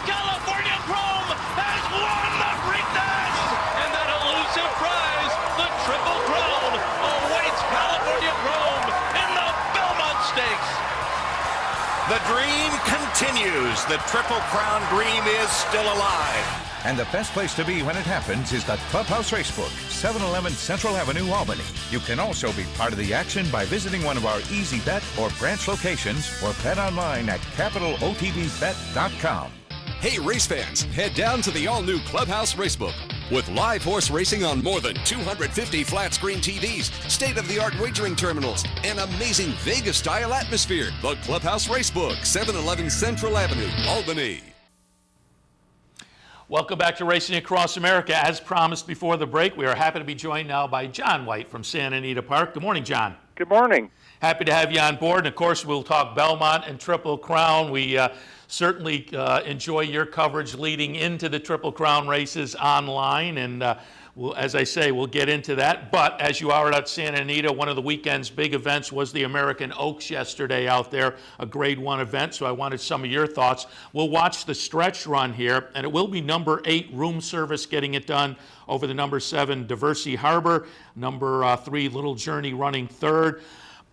California Chrome has won the Preakness! And that elusive prize, the Triple Crown, awaits California Chrome in the Belmont Stakes. The dream continues. The Triple Crown dream is still alive. And the best place to be when it happens is the Clubhouse Racebook, 711 Central Avenue, Albany. You can also be part of the action by visiting one of our Easy Bet or branch locations or bet online at capitalotbbet.com. Hey, race fans, head down to the all-new Clubhouse Racebook. With live horse racing on more than 250 flat-screen TVs, state-of-the-art wagering terminals, and amazing Vegas-style atmosphere. The Clubhouse Racebook, 711 Central Avenue, Albany. Welcome back to Racing Across America. As promised before the break, we are happy to be joined now by John White from Santa Anita Park. Good morning, John. Good morning. Happy to have you on board. And of course, we'll talk Belmont and Triple Crown. We certainly enjoy your coverage leading into the Triple Crown races online. And as I say, we'll get into that. But as you are at Santa Anita, one of the weekend's big events was the American Oaks yesterday out there, a Grade 1 event. So I wanted some of your thoughts. We'll watch the stretch run here, and it will be number 8, Room Service, getting it done over the number 7, Diversey Harbor, number 3, Little Journey running third.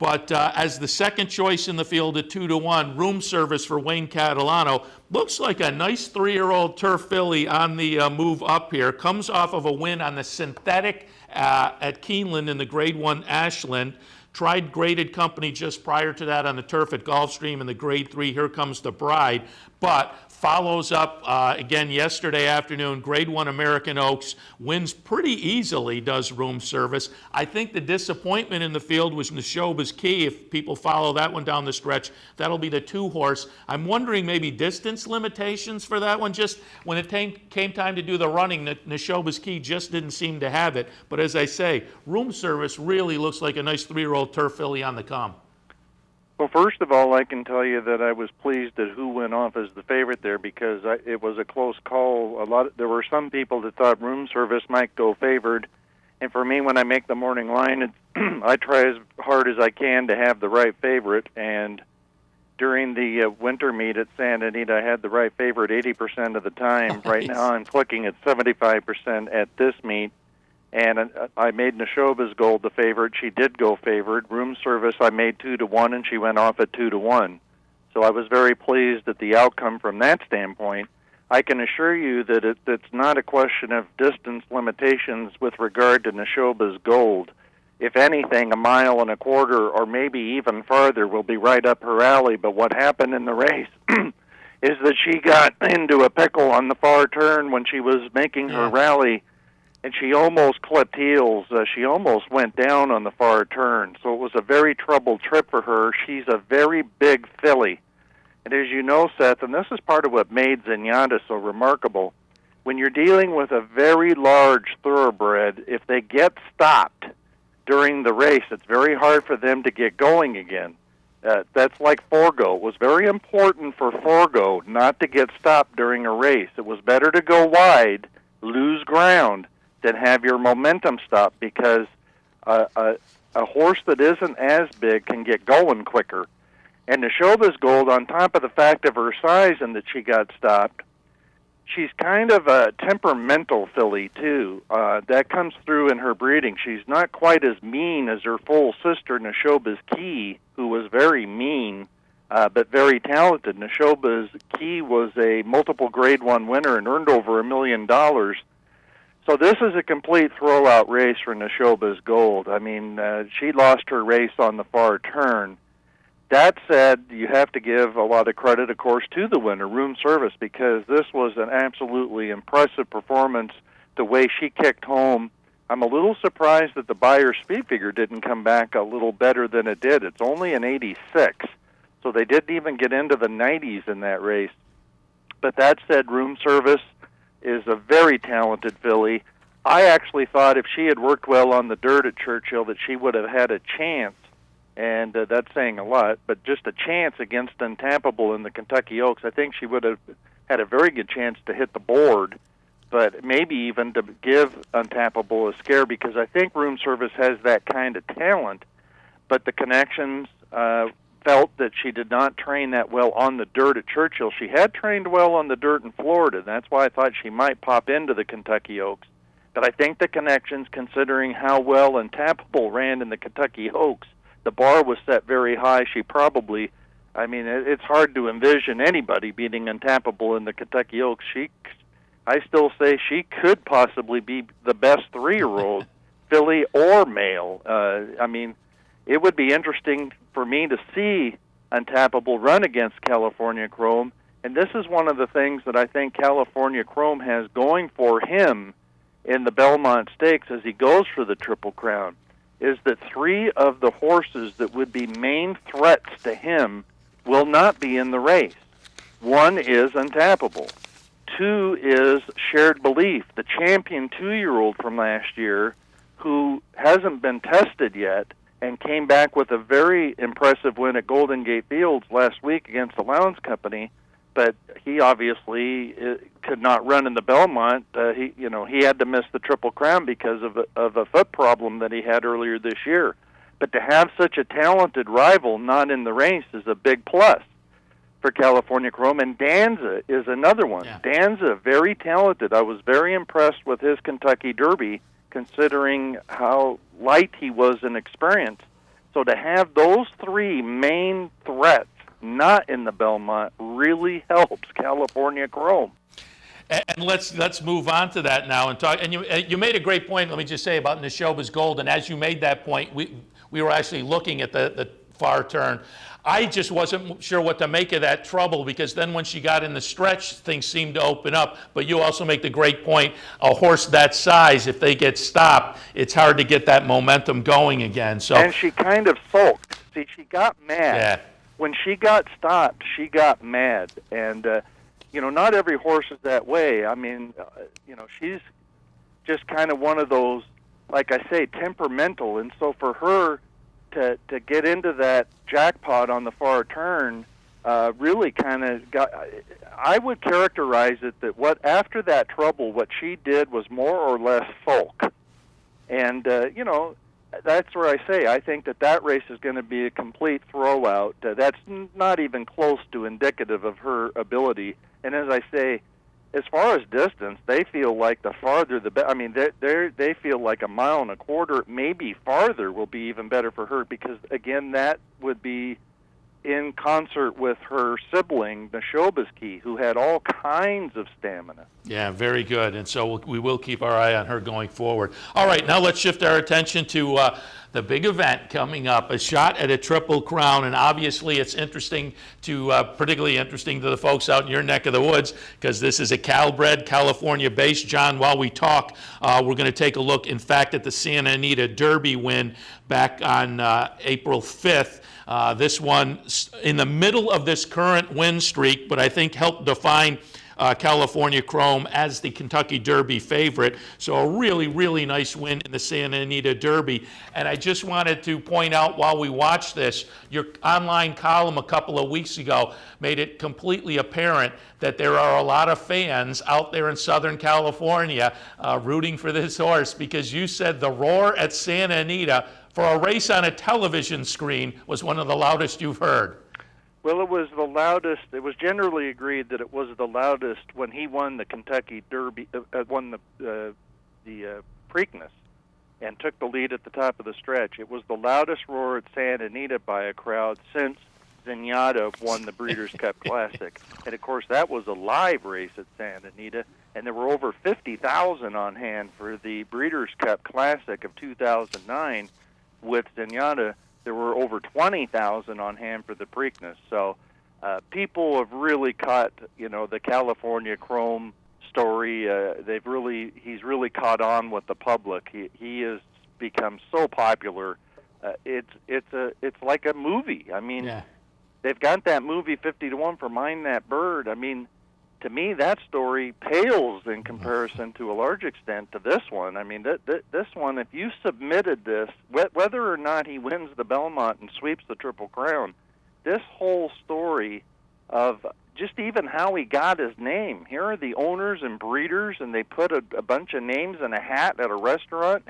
But as the second choice in the field at 2-1, Room Service for Wayne Catalano looks like a nice 3-year-old turf filly on the move up here. Comes off of a win on the synthetic at Keeneland in the Grade 1 Ashland. Tried Graded Company just prior to that on the turf at Gulfstream in the Grade 3. Here Comes the Bride. But follows up again yesterday afternoon, Grade 1 American Oaks, wins pretty easily, does Room Service. I think the disappointment in the field was Neshoba's Key. If people follow that one down the stretch, that'll be the 2-horse. I'm wondering maybe distance limitations for that one. Just when it came time to do the running, Neshoba's Key just didn't seem to have it. But as I say, Room Service really looks like a nice 3-year-old turf filly on the come. Well, first of all, I can tell you that I was pleased at who went off as the favorite there because it was a close call. There were some people that thought Room Service might go favored, and for me, when I make the morning line, I try as hard as I can to have the right favorite. And during the winter meet at Santa Anita, I had the right favorite 80% of the time. Right now, I'm clicking at 75% at this meet. And I made Neshoba's Gold the favorite. She did go favored. Room Service I made 2-1, and she went off at 2-1. So I was very pleased at the outcome from that standpoint. I can assure you that it's not a question of distance limitations with regard to Neshoba's Gold. If anything, 1.25 miles or maybe even farther will be right up her alley. But what happened in the race is that she got into a pickle on the far turn when she was making her rally, and she almost clipped heels. She almost went down on the far turn. So it was a very troubled trip for her. She's a very big filly. And as you know, Seth, and this is part of what made Zenyatta so remarkable, when you're dealing with a very large thoroughbred, if they get stopped during the race, it's very hard for them to get going again. That's like Forgo. It was very important for Forgo not to get stopped during a race. It was better to go wide, lose ground, than have your momentum stop, because a horse that isn't as big can get going quicker. And Neshoba's Gold, on top of the fact of her size and that she got stopped, she's kind of a temperamental filly, too. That comes through in her breeding. She's not quite as mean as her full sister, Neshoba's Key, who was very mean, but very talented. Neshoba's Key was a multiple Grade 1 winner and earned over $1 million. So this is a complete throw-out race for Neshoba's Gold. I mean, she lost her race on the far turn. That said, you have to give a lot of credit, of course, to the winner, Room Service, because this was an absolutely impressive performance, the way she kicked home. I'm a little surprised that the Beyer speed figure didn't come back a little better than it did. It's only an 86, so they didn't even get into the 90s in that race. But that said, Room Service is a very talented filly. I actually thought if she had worked well on the dirt at Churchill that she would have had a chance, and that's saying a lot, but just a chance against Untappable in the Kentucky Oaks. I think she would have had a very good chance to hit the board, but maybe even to give Untappable a scare, because I think Room Service has that kind of talent, but the connections felt that she did not train that well on the dirt at Churchill. She had trained well on the dirt in Florida, and that's why I thought she might pop into the Kentucky Oaks. But I think the connections, considering how well Untappable ran in the Kentucky Oaks, the bar was set very high. She probably, I mean, it's hard to envision anybody beating Untappable in the Kentucky Oaks. I still say she could possibly be the best 3-year-old, filly or male. I mean, it would be interesting for me to see Untappable run against California Chrome, and this is one of the things that I think California Chrome has going for him, in the Belmont Stakes as he goes for the Triple Crown is that 3 of the horses that would be main threats to him will not be in the race. 1 is Untappable. 2 is Shared Belief, the champion 2-year-old from last year who hasn't been tested yet and came back with a very impressive win at Golden Gate Fields last week against the Lowndes Company. But he obviously could not run in the Belmont. He had to miss the Triple Crown because of a foot problem that he had earlier this year. But to have such a talented rival not in the race is a big plus for California Chrome. And Danza is another one. Yeah. Danza, very talented. I was very impressed with his Kentucky Derby, considering how light he was in experience. So to have those 3 main threats not in the Belmont really helps California Chrome. And let's move on to that now and talk. And you made a great point. Let me just say about Neshoba's Gold. And as you made that point, we were actually looking at the far turn. I just wasn't sure what to make of that trouble, because then when she got in the stretch, things seemed to open up. But you also make the great point, a horse that size, if they get stopped, it's hard to get that momentum going again. So. And she kind of sulked. See, she got mad. Yeah. When she got stopped, she got mad. And, not every horse is that way. I mean, she's just kind of one of those, like I say, temperamental. And so for her to get into that jackpot on the far turn really kind of got, I would characterize it that after that trouble, what she did was more or less sulk. And, that's where I say I think that race is going to be a complete throwout. That's not even close to indicative of her ability. And as I say, as far as distance, they feel like the farther the better. I mean, they feel like 1.25 miles, maybe farther, will be even better for her, because again, that would be in concert with her sibling, Neshoba's Key, who had all kinds of stamina. Yeah, very good. And so we will keep our eye on her going forward. All right, now let's shift our attention to the big event coming up, a shot at a Triple Crown. And obviously it's interesting particularly interesting to the folks out in your neck of the woods, because this is a Calbred, California-based. John, while we talk, we're going to take a look, in fact, at the Santa Anita Derby win back on April 5th. This one in the middle of this current win streak, but I think helped define California Chrome as the Kentucky Derby favorite. So a really, really nice win in the Santa Anita Derby. And I just wanted to point out while we watch this, your online column a couple of weeks ago made it completely apparent that there are a lot of fans out there in Southern California rooting for this horse, because you said the roar at Santa Anita for a race on a television screen was one of the loudest you've heard. Well, it was the loudest. It was generally agreed that it was the loudest when he won the Kentucky Derby, won the Preakness, and took the lead at the top of the stretch. It was the loudest roar at Santa Anita by a crowd since Zenyatta won the Breeders' Cup Classic. And, of course, that was a live race at Santa Anita, and there were over 50,000 on hand for the Breeders' Cup Classic of 2009. With Zenyatta, there were over 20,000 on hand for the Preakness. So people have really caught, the California Chrome story. He's really caught on with the public. He has become so popular. It's like a movie. I mean, yeah. They've got that movie 50-1 for Mind That Bird. I mean, to me, that story pales in comparison to a large extent to this one. I mean, this one, if you submitted this, whether or not he wins the Belmont and sweeps the Triple Crown, this whole story of just even how he got his name. Here are the owners and breeders, and they put a bunch of names in a hat at a restaurant,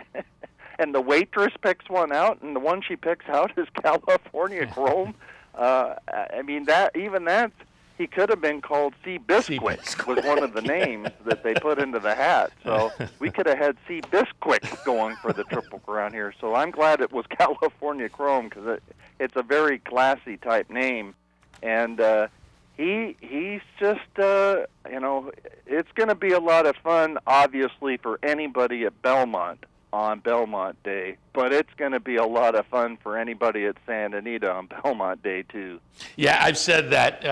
and the waitress picks one out, and the one she picks out is California Chrome. I mean, he could have been called Seabiscuit was one of the names that they put into the hat. So we could have had Seabiscuit going for the Triple Crown here. So I'm glad it was California Chrome, because it's a very classy type name. And he's just, it's going to be a lot of fun, obviously, for anybody at Belmont on Belmont Day. but it's going to be a lot of fun for anybody at Santa Anita on Belmont Day, too. Yeah, I've said that.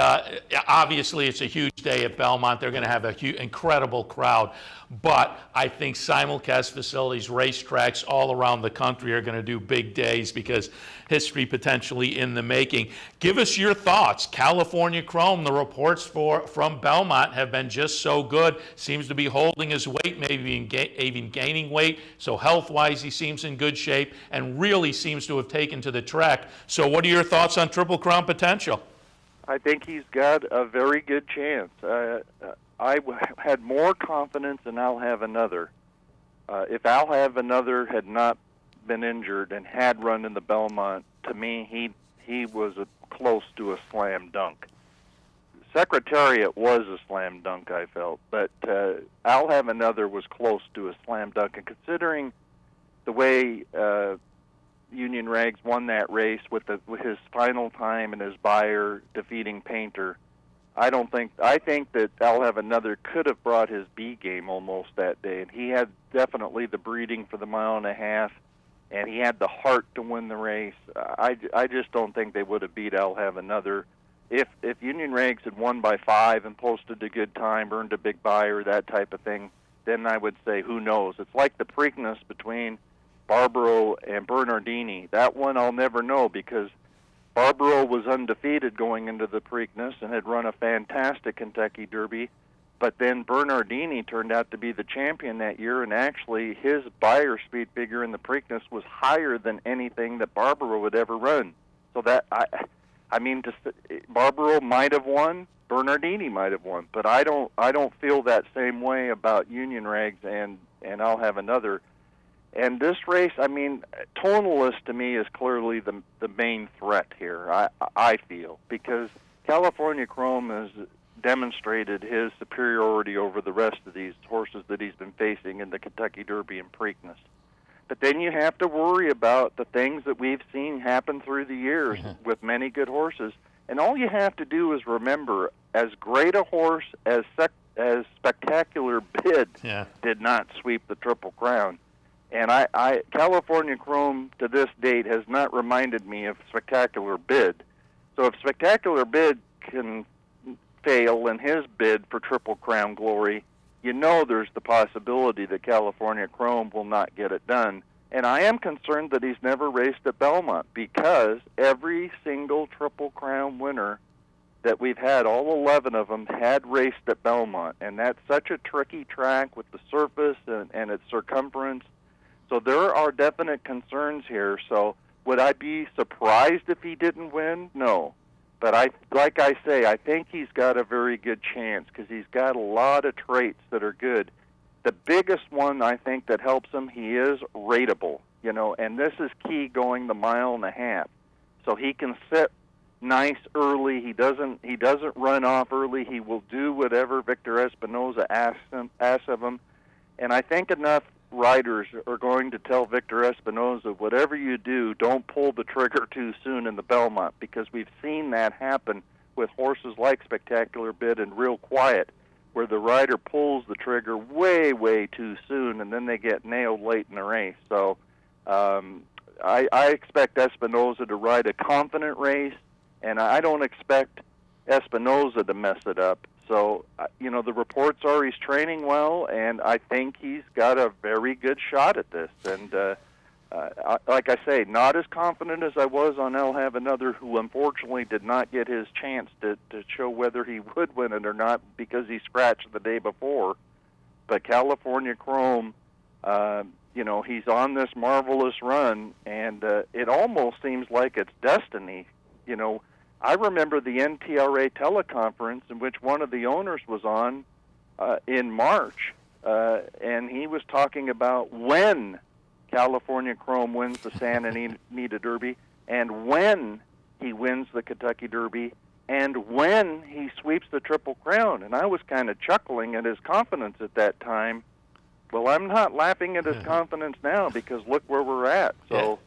Obviously, it's a huge day at Belmont. They're going to have an incredible crowd. But I think simulcast facilities, racetracks all around the country are going to do big days because history potentially in the making. Give us your thoughts. California Chrome, the reports from Belmont have been just so good. Seems to be holding his weight, maybe even gaining weight. So health-wise, he seems in good shape and really seems to have taken to the track. So what are your thoughts on Triple Crown potential? I think he's got a very good chance. I had more confidence in I'll Have Another. If I'll Have Another had not been injured and had run in the Belmont, to me, he was close to a slam dunk. Secretariat was a slam dunk, I felt, but I'll Have Another was close to a slam dunk. And considering the way Union Rags won that race with his final time and his buyer defeating Painter, I think that I'll Have Another could have brought his B game almost that day, and he had definitely the breeding for the mile and a half, and he had the heart to win the race. I just don't think they would have beat I'll Have Another. If Union Rags had won by 5 and posted a good time, earned a big buyer, that type of thing, then I would say who knows. It's like the Preakness between Barbaro and Bernardini. That one I'll never know because Barbaro was undefeated going into the Preakness and had run a fantastic Kentucky Derby, but then Bernardini turned out to be the champion that year, and actually his buyer speed figure in the Preakness was higher than anything that Barbaro would ever run. So that Barbaro might have won, Bernardini might have won, but I don't feel that same way about Union Rags and I'll Have Another. And this race, Tonalist to me is clearly the main threat here, I feel, because California Chrome has demonstrated his superiority over the rest of these horses that he's been facing in the Kentucky Derby and Preakness. But then you have to worry about the things that we've seen happen through the years with many good horses. And all you have to do is remember, as great a horse as Spectacular Bid did not sweep the Triple Crown. And California Chrome to this date has not reminded me of Spectacular Bid. So if Spectacular Bid can fail in his bid for Triple Crown glory, you know there's the possibility that California Chrome will not get it done. And I am concerned that he's never raced at Belmont because every single Triple Crown winner that we've had, all 11 of them, had raced at Belmont. And that's such a tricky track with the surface and its circumference. So there are definite concerns here. So would I be surprised if he didn't win? No. But like I say, I think he's got a very good chance because he's got a lot of traits that are good. The biggest one I think that helps him, he is rateable, and this is key going the mile and a half. So he can sit nice early. He doesn't run off early. He will do whatever Victor Espinoza asks of him. And I think enough riders are going to tell Victor Espinoza, whatever you do, don't pull the trigger too soon in the Belmont, because we've seen that happen with horses like Spectacular Bid and Real Quiet, where the rider pulls the trigger way, way too soon, and then they get nailed late in the race. So I expect Espinoza to ride a confident race, and I don't expect Espinoza to mess it up. So, the reports are he's training well, and I think he's got a very good shot at this. And like I say, not as confident as I was on I'll Have Another, who unfortunately did not get his chance to show whether he would win it or not because he scratched the day before. But California Chrome, he's on this marvelous run, and it almost seems like it's destiny. I remember the NTRA teleconference in which one of the owners was on in March, and he was talking about when California Chrome wins the Santa Anita Derby, and when he wins the Kentucky Derby, and when he sweeps the Triple Crown. And I was kind of chuckling at his confidence at that time. Well, I'm not laughing at his confidence now because look where we're at. So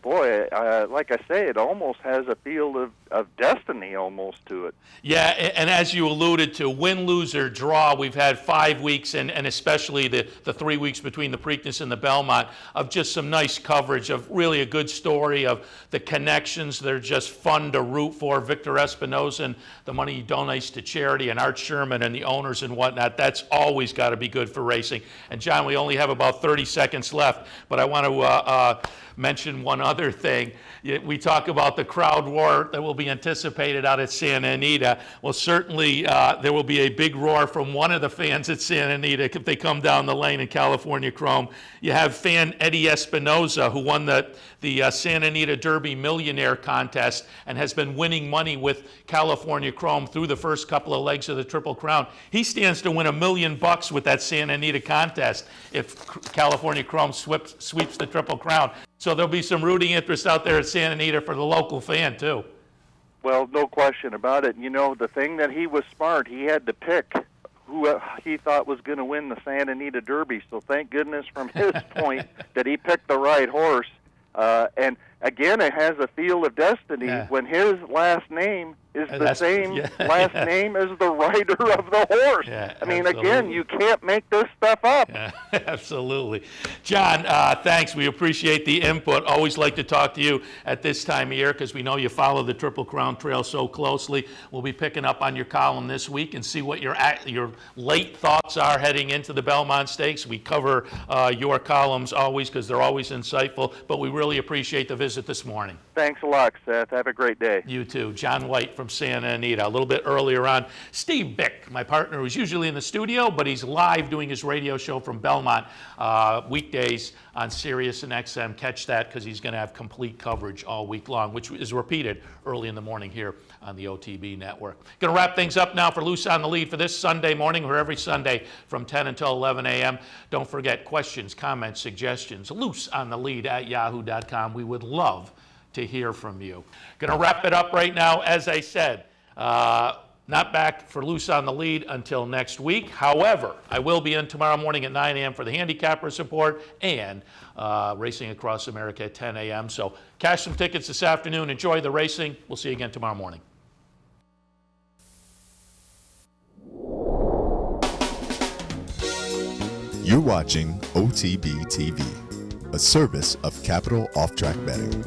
boy, like I say, it almost has a feel of destiny almost to it. Yeah, and as you alluded to, win, lose, or draw, we've had 5 weeks, and especially the 3 weeks between the Preakness and the Belmont, of just some nice coverage of really a good story of the connections. They're just fun to root for. Victor Espinoza and the money he donates to charity, and Art Sherman and the owners and whatnot. That's always got to be good for racing. And John, we only have about 30 seconds left, but I want to mention one other thing. We talk about the crowd roar that will be anticipated out at Santa Anita. Well, certainly there will be a big roar from one of the fans at Santa Anita if they come down the lane in California Chrome. You have fan Eddie Espinoza, who won the Santa Anita Derby Millionaire Contest and has been winning money with California Chrome through the first couple of legs of the Triple Crown. He stands to win $1 million with that Santa Anita contest if California Chrome sweeps the Triple Crown. So there'll be some rooting interest out there at Santa Anita for the local fan, too. Well, no question about it. You know, the thing that he was smart, he had to pick who he thought was going to win the Santa Anita Derby. So thank goodness from his point that he picked the right horse. And again, it has a feel of destiny when his last name is the same last name as the rider of the horse. I mean, absolutely. Again, you can't make this stuff up. Absolutely. John, thanks. We appreciate the input. Always like to talk to you at this time of year because we know you follow the Triple Crown Trail so closely. We'll be picking up on your column this week and see what your late thoughts are heading into the Belmont Stakes. We cover your columns always because they're always insightful, but we really appreciate the visit this morning. Thanks a lot, Seth. Have a great day. You too. John White from Santa Anita. A little bit earlier on, Steve Bick, my partner, who's usually in the studio, but he's live doing his radio show from Belmont weekdays on Sirius and XM. Catch that because he's going to have complete coverage all week long, which is repeated early in the morning here on the OTB network. Going to wrap things up now for Loose on the Lead for this Sunday morning, or every Sunday from 10 until 11 a.m. Don't forget questions, comments, suggestions, looseonthelead@yahoo.com. We would love to hear from you. Going to wrap it up right now. As I said, not back for Loose on the Lead until next week. However, I will be in tomorrow morning at 9 a.m. for the handicapper support and Racing Across America at 10 a.m. So cash some tickets this afternoon. Enjoy the racing. We'll see you again tomorrow morning. You're watching OTB TV, a service of Capital Off-Track Betting.